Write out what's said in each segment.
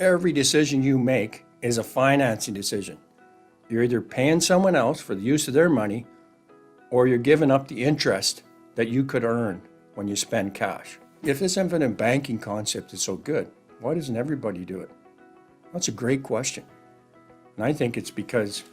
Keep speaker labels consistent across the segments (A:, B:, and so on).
A: Every decision you make is a financing decision. You're either paying someone else for the use of their money, or you're giving up the interest that you could earn when you spend cash. If this infinite banking concept is so good, why doesn't everybody do it? That's a great question. And I think it's because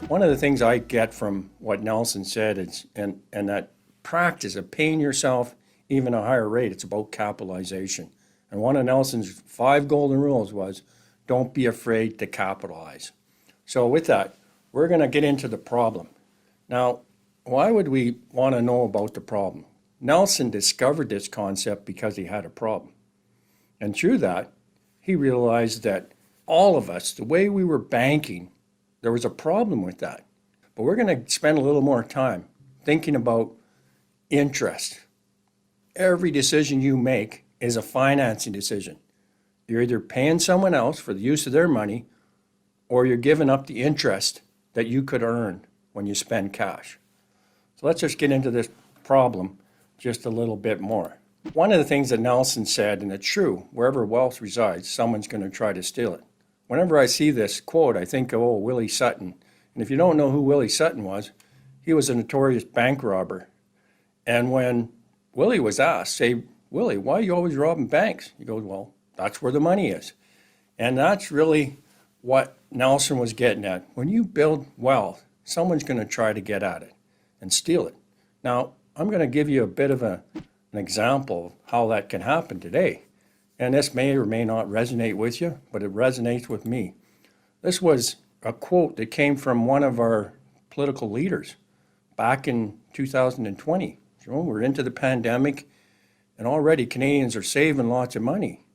A: one of the things I get from what Nelson said is, and that practice of paying yourself even a higher rate, it's about capitalization. And one of Nelson's 5 golden rules was, don't be afraid to capitalize. So with that, we're going to get into the problem. Now, why would we want to know about the problem? Nelson discovered this concept because he had a problem. And through that, he realized that all of us, the way we were banking, there was a problem with that. But we're going to spend a little more time thinking about interest. Every decision you make is a financing decision. You're either paying someone else for the use of their money, or you're giving up the interest that you could earn when you spend cash. So let's just get into this problem just a little bit more. One of the things that Nelson said, and it's true, wherever wealth resides, someone's going to try to steal it. Whenever I see this quote, I think of Willie Sutton. And if you don't know who Willie Sutton was, he was a notorious bank robber. And when Willie was asked, say, Willie, why are you always robbing banks? He goes, well, that's where the money is. And that's really what Nelson was getting at. When you build wealth, someone's going to try to get at it and steal it. Now, I'm going to give you a bit of an example of how that can happen today. And this may or may not resonate with you, but it resonates with me. This was a quote that came from one of our political leaders back in 2020. You know, we're into the pandemic, and already Canadians are saving lots of money.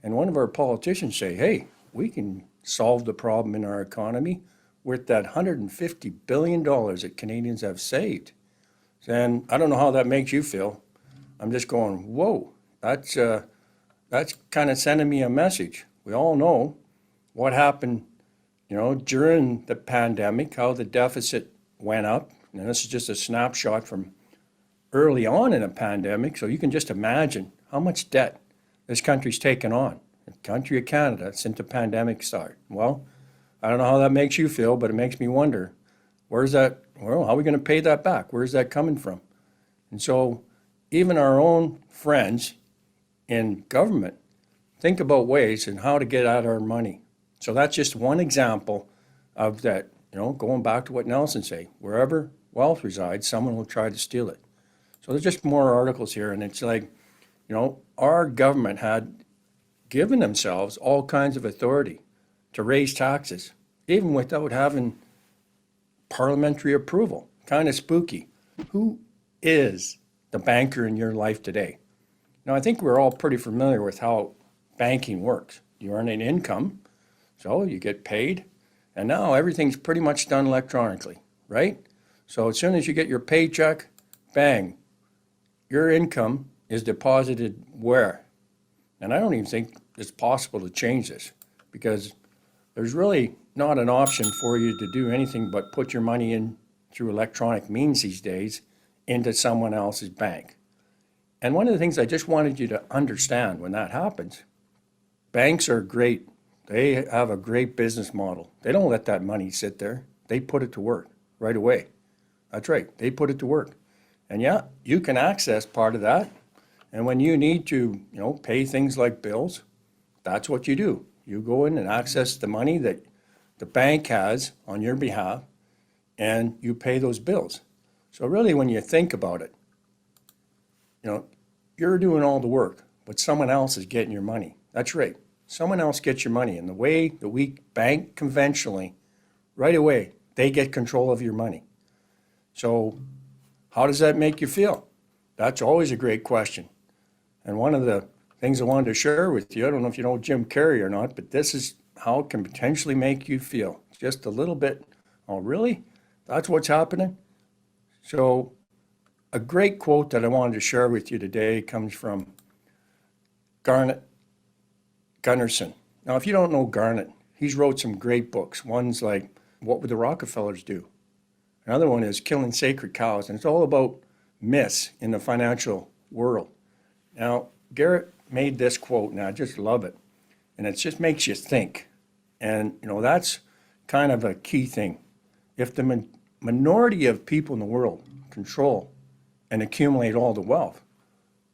A: And one of our politicians say, hey, we can solve the problem in our economy with that $150 billion that Canadians have saved. And I don't know how that makes you feel. I'm just going, whoa, that's kind of sending me a message. We all know what happened, during the pandemic, how the deficit went up. And this is just a snapshot from early on in a pandemic. So you can just imagine how much debt this country's taken on. The country of Canada since the pandemic started. Well, I don't know how that makes you feel, but it makes me wonder, how are we going to pay that back? Where's that coming from? And so even our own friends in government think about ways and how to get at our money. So that's just one example of that, going back to what Nelson said, wherever wealth resides, someone will try to steal it. So there's just more articles here, and it's like, our government had given themselves all kinds of authority to raise taxes, even without having parliamentary approval. Kind of spooky. Who is the banker in your life today? Now, I think we're all pretty familiar with how banking works. You earn an income, so you get paid, and now everything's pretty much done electronically, right? So as soon as you get your paycheck, bang, your income is deposited where? And I don't even think it's possible to change this, because there's really not an option for you to do anything but put your money in through electronic means these days into someone else's bank. And one of the things I just wanted you to understand when that happens, banks are great. They have a great business model. They don't let that money sit there. They put it to work right away. That's right. They put it to work. And yeah, you can access part of that. And when you need to, pay things like bills, that's what you do. You go in and access the money that the bank has on your behalf, and you pay those bills. So really, when you think about it, you're doing all the work, but someone else is getting your money. That's right. Someone else gets your money. And the way that we bank conventionally, right away, they get control of your money. So how does that make you feel? That's always a great question. And one of the things I wanted to share with you, I don't know if you know Jim Carrey or not, but this is how it can potentially make you feel. Just a little bit, oh, really? That's what's happening? So a great quote that I wanted to share with you today comes from Garnet, Gundersen. Now, if you don't know Garnet, he's wrote some great books. One's like, What Would the Rockefellers Do? Another one is Killing Sacred Cows, and it's all about myths in the financial world. Now, Garrett made this quote, and I just love it. And it just makes you think. And, that's kind of a key thing. If the minority of people in the world control and accumulate all the wealth,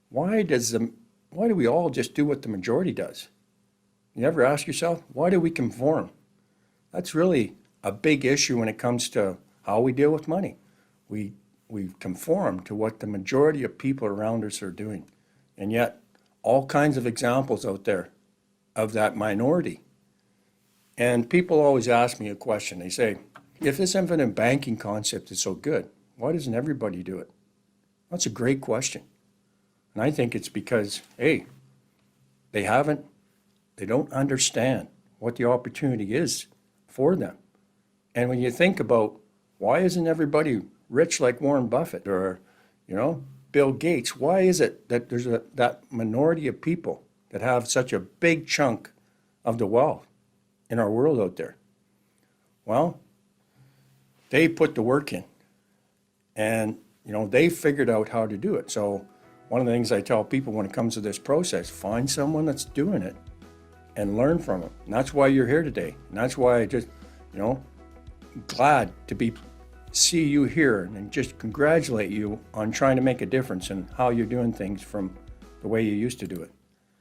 A: why do we all just do what the majority does? You ever ask yourself, why do we conform? That's really a big issue when it comes to how we deal with money. We conform to what the majority of people around us are doing. And yet, all kinds of examples out there of that minority. And people always ask me a question. They say, if this infinite banking concept is so good, why doesn't everybody do it? That's a great question. And I think it's because, A, they don't understand what the opportunity is for them. And when you think about why isn't everybody rich like Warren Buffett or, Bill Gates, why is it that there's that minority of people that have such a big chunk of the wealth in our world out there? Well, they put the work in and, they figured out how to do it. So one of the things I tell people when it comes to this process, find someone that's doing it and learn from them. And that's why you're here today. And that's why I just, glad to see you here and just congratulate you on trying to make a difference in how you're doing things from the way you used to do it.